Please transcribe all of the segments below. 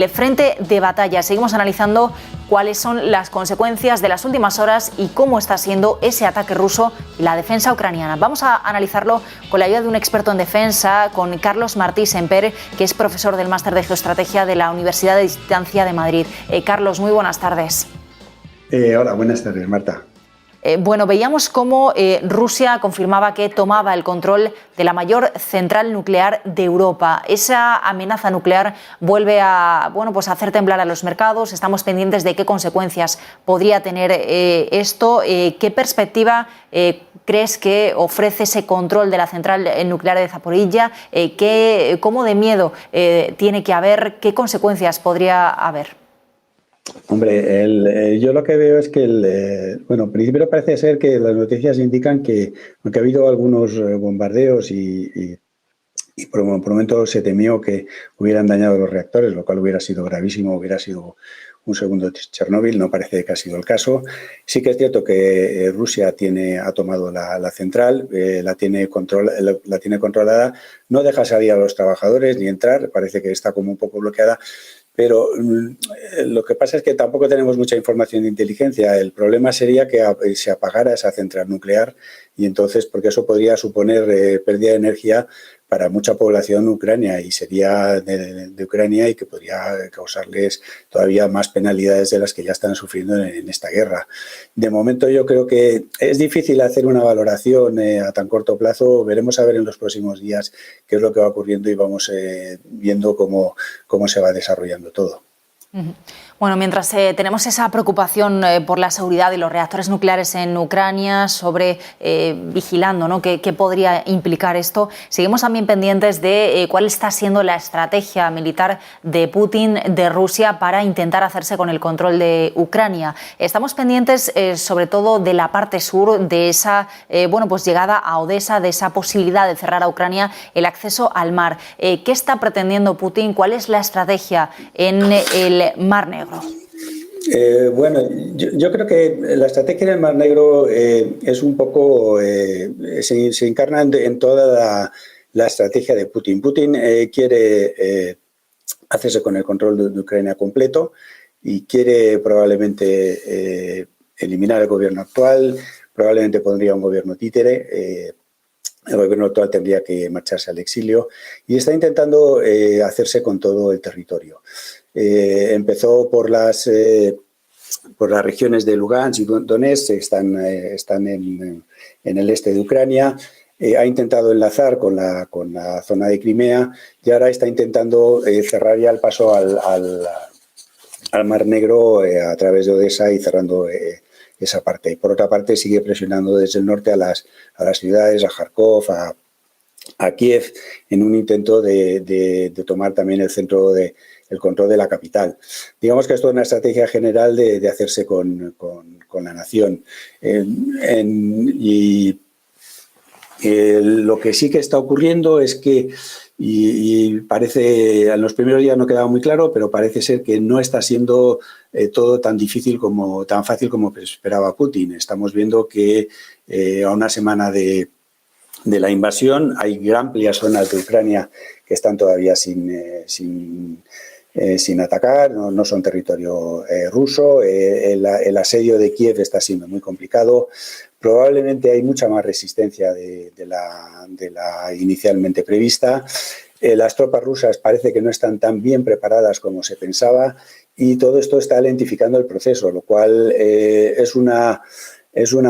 El frente de batalla. Seguimos analizando cuáles son las consecuencias de las últimas horas y cómo está siendo ese ataque ruso y la defensa ucraniana. Vamos a analizarlo con la ayuda de un experto en defensa, con Carlos Martí Semper, que es profesor del Máster de Geoestrategia de la Universidad de Distancia de Madrid. Carlos, muy buenas tardes. Hola, buenas tardes, Marta. Bueno, veíamos cómo Rusia confirmaba que tomaba el control de la mayor central nuclear de Europa. Esa amenaza nuclear vuelve a, pues a hacer temblar a los mercados. Estamos pendientes de qué consecuencias podría tener esto. ¿Qué perspectiva crees que ofrece ese control de la central nuclear de Zaporilla? ¿Cómo de miedo tiene que haber? ¿Qué consecuencias podría haber? Hombre, yo lo que veo es que, primero parece ser que las noticias indican que, aunque ha habido algunos bombardeos y por momentos se temió que hubieran dañado los reactores, lo cual hubiera sido gravísimo, hubiera sido un segundo Chernóbil, no parece que ha sido el caso. Sí que es cierto que Rusia ha tomado la central, la tiene controlada, no deja salir a los trabajadores ni entrar, parece que está como un poco bloqueada. Pero lo que pasa es que tampoco tenemos mucha información de inteligencia. El problema sería que se apagara esa central nuclear y entonces, porque eso podría suponer pérdida de energía para mucha población ucrania y sería de Ucrania y que podría causarles todavía más penalidades de las que ya están sufriendo en esta guerra. De momento yo creo que es difícil hacer una valoración a tan corto plazo. Veremos a ver en los próximos días qué es lo que va ocurriendo y vamos viendo cómo se va desarrollando todo. Bueno, mientras tenemos esa preocupación por la seguridad de los reactores nucleares en Ucrania, sobre vigilando, ¿no?, qué podría implicar esto, seguimos también pendientes de cuál está siendo la estrategia militar de Putin, de Rusia, para intentar hacerse con el control de Ucrania. Estamos pendientes sobre todo de la parte sur, de esa llegada a Odessa, de esa posibilidad de cerrar a Ucrania el acceso al mar. ¿Qué está pretendiendo Putin? ¿Cuál es la estrategia en el Mar Negro? Yo creo que la estrategia del Mar Negro es un poco, se encarna en toda la estrategia de Putin. Putin quiere hacerse con el control de Ucrania completo y quiere probablemente eliminar el gobierno actual, probablemente pondría un gobierno títere. El gobierno actual tendría que marcharse al exilio y está intentando hacerse con todo el territorio. Empezó por las regiones de Lugansk y Donetsk, están en el este de Ucrania. Ha intentado enlazar con la zona de Crimea y ahora está intentando cerrar ya el paso al Mar Negro a través de Odessa y cerrando esa parte. Por otra parte, sigue presionando desde el norte a las ciudades, a Kharkov, a Kiev, en un intento de tomar también el control de la capital. Digamos que esto es una estrategia general de hacerse con la nación. Lo que sí que está ocurriendo es que, y parece, en los primeros días no quedaba muy claro, pero parece ser que no está siendo todo tan fácil como esperaba Putin. Estamos viendo que a una semana de la invasión hay amplias zonas de Ucrania que están todavía sin atacar, no son territorio ruso. El asedio de Kiev está siendo muy complicado. Probablemente hay mucha más resistencia de la inicialmente prevista. Las tropas rusas parece que no están tan bien preparadas como se pensaba y todo esto está lentificando el proceso, lo cual es una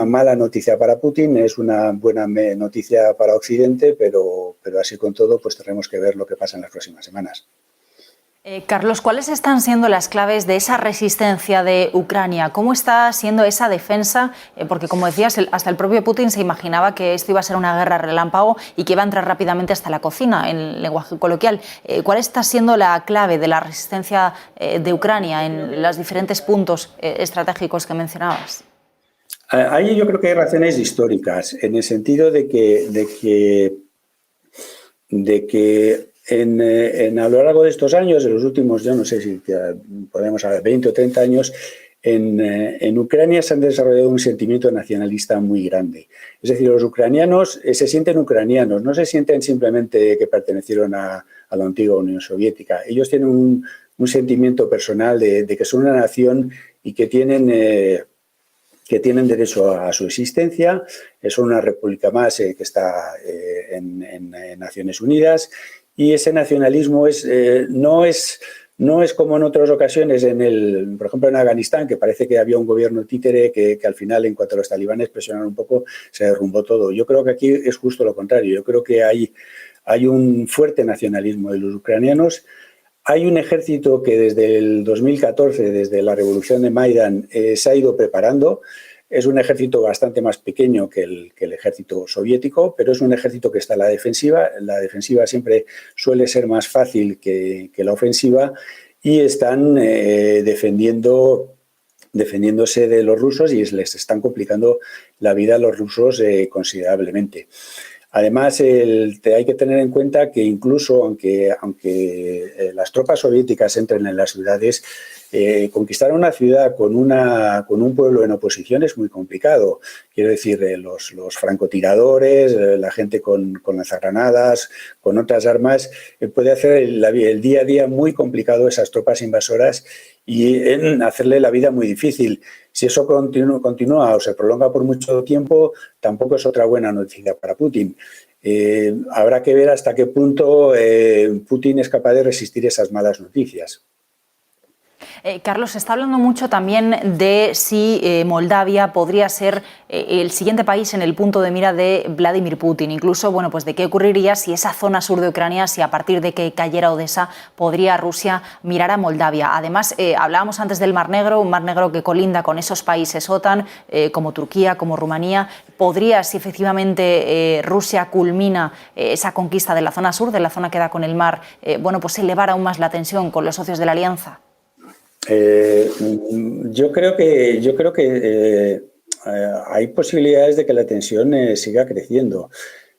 mala noticia para Putin, es una buena noticia para Occidente, pero así con todo pues tendremos que ver lo que pasa en las próximas semanas. Carlos, ¿cuáles están siendo las claves de esa resistencia de Ucrania? ¿Cómo está siendo esa defensa? Porque, como decías, hasta el propio Putin se imaginaba que esto iba a ser una guerra relámpago y que iba a entrar rápidamente hasta la cocina, en lenguaje coloquial. ¿Cuál está siendo la clave de la resistencia de Ucrania en los diferentes puntos estratégicos que mencionabas? Ahí yo creo que hay razones históricas, en el sentido de que a lo largo de estos años, en los últimos, yo no sé si podemos hablar 20 o 30 años, en Ucrania se han desarrollado un sentimiento nacionalista muy grande. Es decir, los ucranianos se sienten ucranianos, no se sienten simplemente que pertenecieron a la antigua Unión Soviética. Ellos tienen un sentimiento personal de que son una nación y que tienen derecho a su existencia. Son una república más que está en Naciones Unidas, y ese nacionalismo no es como en otras ocasiones, por ejemplo en Afganistán, que parece que había un gobierno títere que al final, en cuanto a los talibanes presionaron un poco, se derrumbó todo. Yo creo que aquí es justo lo contrario. Yo creo que hay un fuerte nacionalismo de los ucranianos. Hay un ejército que desde el 2014, desde la revolución de Maidán, se ha ido preparando. Es un ejército bastante más pequeño que el ejército soviético, pero es un ejército que está en la defensiva. La defensiva siempre suele ser más fácil que la ofensiva, y están defendiéndose de los rusos, y les están complicando la vida a los rusos considerablemente. Además, hay que tener en cuenta que incluso aunque las tropas soviéticas entren en las ciudades, conquistar una ciudad con un pueblo en oposición es muy complicado. Quiero decir, los francotiradores, la gente con lanzagranadas, con otras armas, puede hacer el día a día muy complicado a esas tropas invasoras y hacerle la vida muy difícil. Si eso continúa o se prolonga por mucho tiempo, tampoco es otra buena noticia para Putin. Habrá que ver hasta qué punto Putin es capaz de resistir esas malas noticias. Carlos, se está hablando mucho también de si Moldavia podría ser el siguiente país en el punto de mira de Vladimir Putin. Incluso, bueno, pues de qué ocurriría si esa zona sur de Ucrania, si a partir de que cayera Odessa, podría Rusia mirar a Moldavia. Además, hablábamos antes del Mar Negro, un Mar Negro que colinda con esos países OTAN, como Turquía, como Rumanía. ¿Podría, si efectivamente Rusia culmina esa conquista de la zona sur, de la zona que da con el mar, bueno, pues elevar aún más la tensión con los socios de la alianza? Yo creo que hay posibilidades de que la tensión siga creciendo.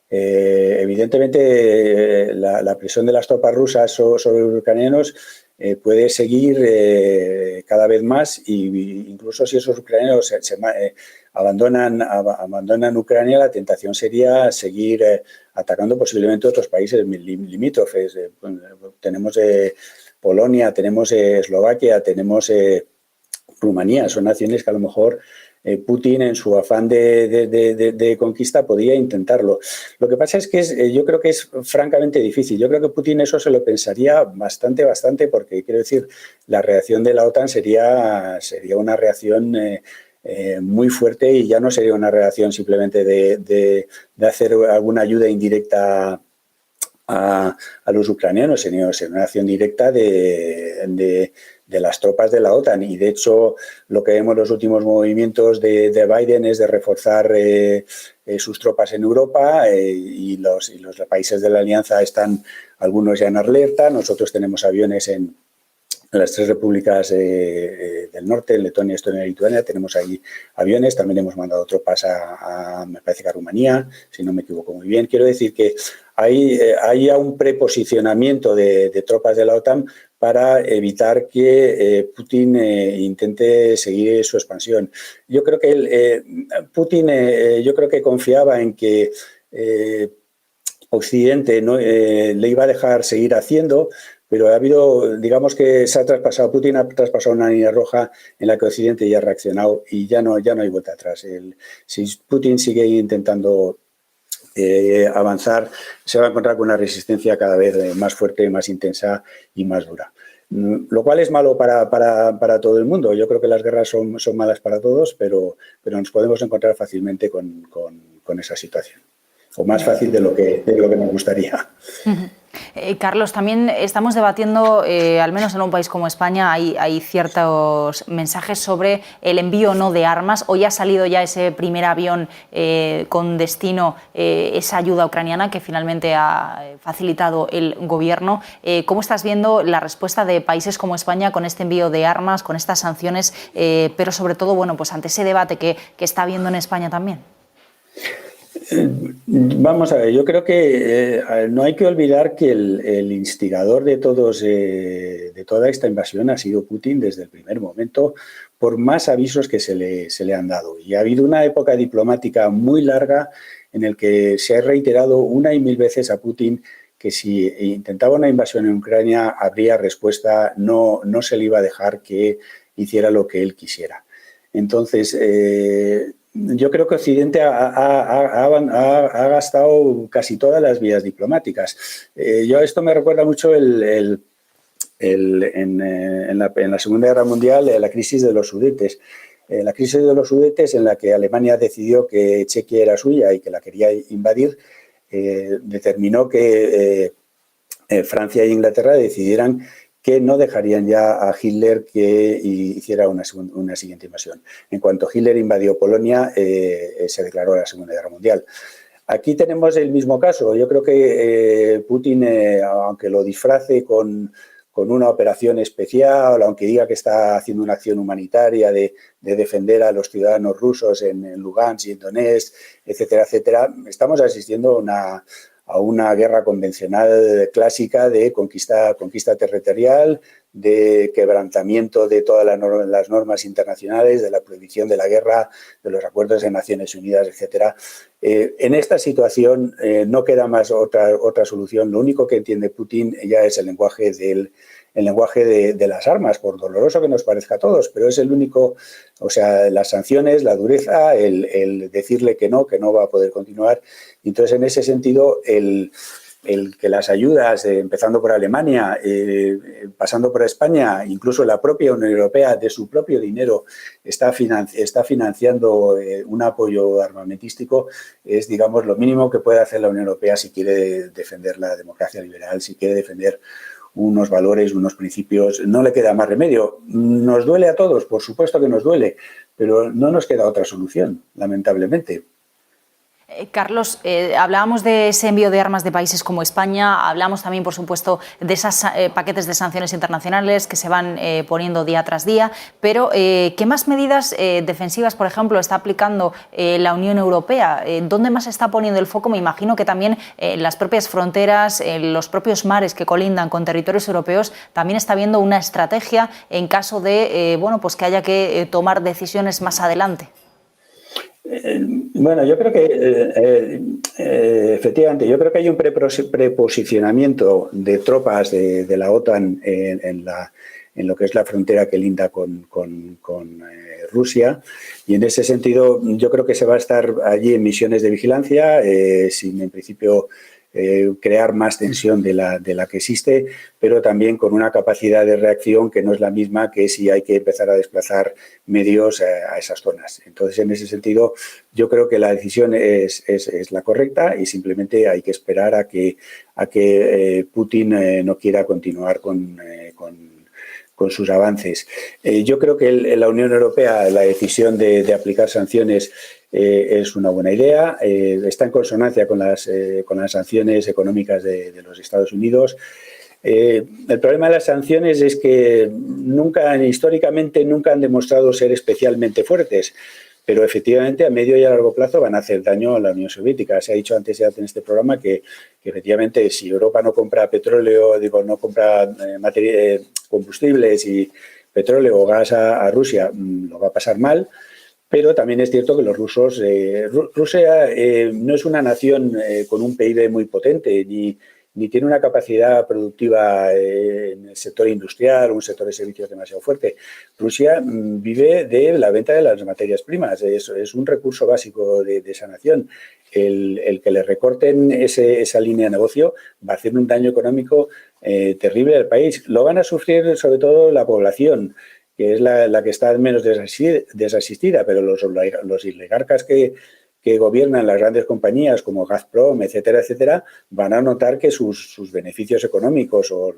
Evidentemente, la presión de las tropas rusas sobre los ucranianos puede seguir cada vez más, y incluso si esos ucranianos abandonan Ucrania, la tentación sería seguir atacando posiblemente otros países limítrofes. Tenemos Polonia, tenemos Eslovaquia, tenemos Rumanía. Son naciones que a lo mejor Putin, en su afán de conquista, podría intentarlo. Lo que pasa es que yo creo que es francamente difícil. Yo creo que Putin eso se lo pensaría bastante, porque, quiero decir, la reacción de la OTAN sería una reacción muy fuerte, y ya no sería una reacción simplemente de hacer alguna ayuda indirecta a los ucranianos, sería una acción directa de las tropas de la OTAN. Y de hecho, lo que vemos en los últimos movimientos de Biden es de reforzar sus tropas en Europa, y los países de la alianza están algunos ya en alerta. Nosotros tenemos aviones en las tres repúblicas del norte, en Letonia, Estonia y Lituania, tenemos ahí aviones. También hemos mandado tropas me parece que a Rumanía, si no me equivoco muy bien. Quiero decir que hay ya un preposicionamiento de tropas de la OTAN para evitar que Putin intente seguir su expansión. Yo creo que Putin yo creo que confiaba en que Occidente le iba a dejar seguir haciendo, pero ha habido, digamos que Putin ha traspasado una línea roja en la que Occidente ya ha reaccionado, y ya no hay vuelta atrás. Si Putin sigue intentando avanzar, se va a encontrar con una resistencia cada vez más fuerte, más intensa y más dura. Lo cual es malo para todo el mundo. Yo creo que las guerras son malas para todos, pero nos podemos encontrar fácilmente con esa situación. O más fácil de lo que nos gustaría. Carlos, también estamos debatiendo, al menos en un país como España, hay ciertos mensajes sobre el envío o no de armas. Hoy ha salido ya ese primer avión con destino, esa ayuda ucraniana que finalmente ha facilitado el gobierno. ¿Cómo estás viendo la respuesta de países como España con este envío de armas, con estas sanciones, pero sobre todo, bueno, pues ante ese debate que está habiendo en España también? Vamos a ver, yo creo que no hay que olvidar que el instigador de toda esta invasión ha sido Putin desde el primer momento, por más avisos que se le han dado. Y ha habido una época diplomática muy larga en la que se ha reiterado una y mil veces a Putin que si intentaba una invasión en Ucrania habría respuesta, no se le iba a dejar que hiciera lo que él quisiera. Entonces, yo creo que Occidente ha gastado casi todas las vías diplomáticas. Esto me recuerda mucho en la Segunda Guerra Mundial, la crisis de los Sudetes. La crisis de los Sudetes, en la que Alemania decidió que Chequia era suya y que la quería invadir, determinó que Francia e Inglaterra decidieran que no dejarían ya a Hitler que hiciera una siguiente invasión. En cuanto Hitler invadió Polonia, se declaró la Segunda Guerra Mundial. Aquí tenemos el mismo caso. Yo creo que Putin, aunque lo disfrace con una operación especial, aunque diga que está haciendo una acción humanitaria de defender a los ciudadanos rusos en Lugansk y en Donetsk, etcétera, etcétera, estamos asistiendo a una guerra convencional clásica de conquista territorial, de quebrantamiento de todas las normas internacionales, de la prohibición de la guerra, de los acuerdos de Naciones Unidas, etcétera. En esta situación no queda más otra solución. Lo único que entiende Putin ya es el lenguaje de las armas, por doloroso que nos parezca a todos, pero es el único, o sea, las sanciones, la dureza, el decirle que no va a poder continuar. Entonces, en ese sentido, el que las ayudas, empezando por Alemania, pasando por España, incluso la propia Unión Europea, de su propio dinero, está financiando un apoyo armamentístico, es, digamos, lo mínimo que puede hacer la Unión Europea si quiere defender la democracia liberal, si quiere defender unos valores, unos principios. No le queda más remedio. Nos duele a todos, por supuesto que nos duele, pero no nos queda otra solución, lamentablemente. Carlos, hablábamos de ese envío de armas de países como España, hablamos también, por supuesto, de esos paquetes de sanciones internacionales que se van poniendo día tras día, pero ¿qué más medidas defensivas, por ejemplo, está aplicando la Unión Europea? ¿Dónde más está poniendo el foco? Me imagino que también las propias fronteras, los propios mares que colindan con territorios europeos, también está habiendo una estrategia en caso de pues que haya que tomar decisiones más adelante. Bueno, yo creo que efectivamente, yo creo que hay un preposicionamiento de tropas de la OTAN en lo que es la frontera que linda con Rusia, y en ese sentido yo creo que se va a estar allí en misiones de vigilancia, sin en principio crear más tensión de la que existe, pero también con una capacidad de reacción que no es la misma que si hay que empezar a desplazar medios a esas zonas. Entonces, en ese sentido, yo creo que la decisión es la correcta y simplemente hay que esperar a que Putin no quiera continuar con sus avances. Yo creo que la Unión Europea, la decisión de aplicar sanciones es una buena idea, está en consonancia con las sanciones económicas de los Estados Unidos. El problema de las sanciones es que históricamente nunca han demostrado ser especialmente fuertes, pero efectivamente a medio y a largo plazo van a hacer daño a la Unión Soviética. Se ha dicho antes ya en este programa que efectivamente si Europa no compra petróleo, no compra combustibles y petróleo o gas a Rusia, lo va a pasar mal. Pero también es cierto que los rusos... Rusia no es una nación con un PIB muy potente, ni tiene una capacidad productiva en el sector industrial o un sector de servicios demasiado fuerte. Rusia vive de la venta de las materias primas, es un recurso básico de esa nación. El que le recorten esa línea de negocio va a hacer un daño económico terrible al país. Lo van a sufrir sobre todo la población, que es la que está menos desasistida, pero los oligarcas que gobiernan las grandes compañías como Gazprom, etcétera, etcétera, van a notar que sus beneficios económicos o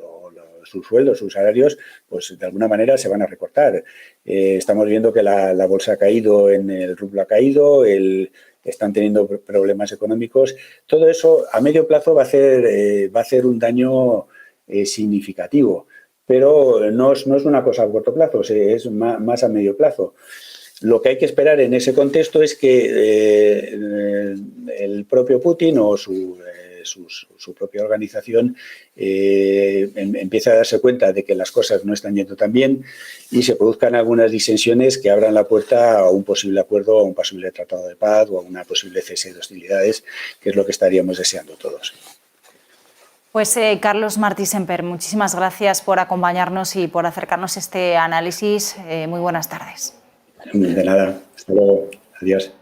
sus sueldos, sus salarios, pues de alguna manera se van a recortar. Estamos viendo que la bolsa ha caído, el rublo ha caído, están teniendo problemas económicos. Todo eso a medio plazo va a hacer un daño significativo. Pero no es una cosa a corto plazo, es más a medio plazo. Lo que hay que esperar en ese contexto es que el propio Putin o su propia organización empiece a darse cuenta de que las cosas no están yendo tan bien y se produzcan algunas disensiones que abran la puerta a un posible acuerdo, a un posible tratado de paz o a una posible cese de hostilidades, que es lo que estaríamos deseando todos. Pues Carlos Martí Semper, muchísimas gracias por acompañarnos y por acercarnos este análisis. Muy buenas tardes. De nada. Hasta luego. Adiós.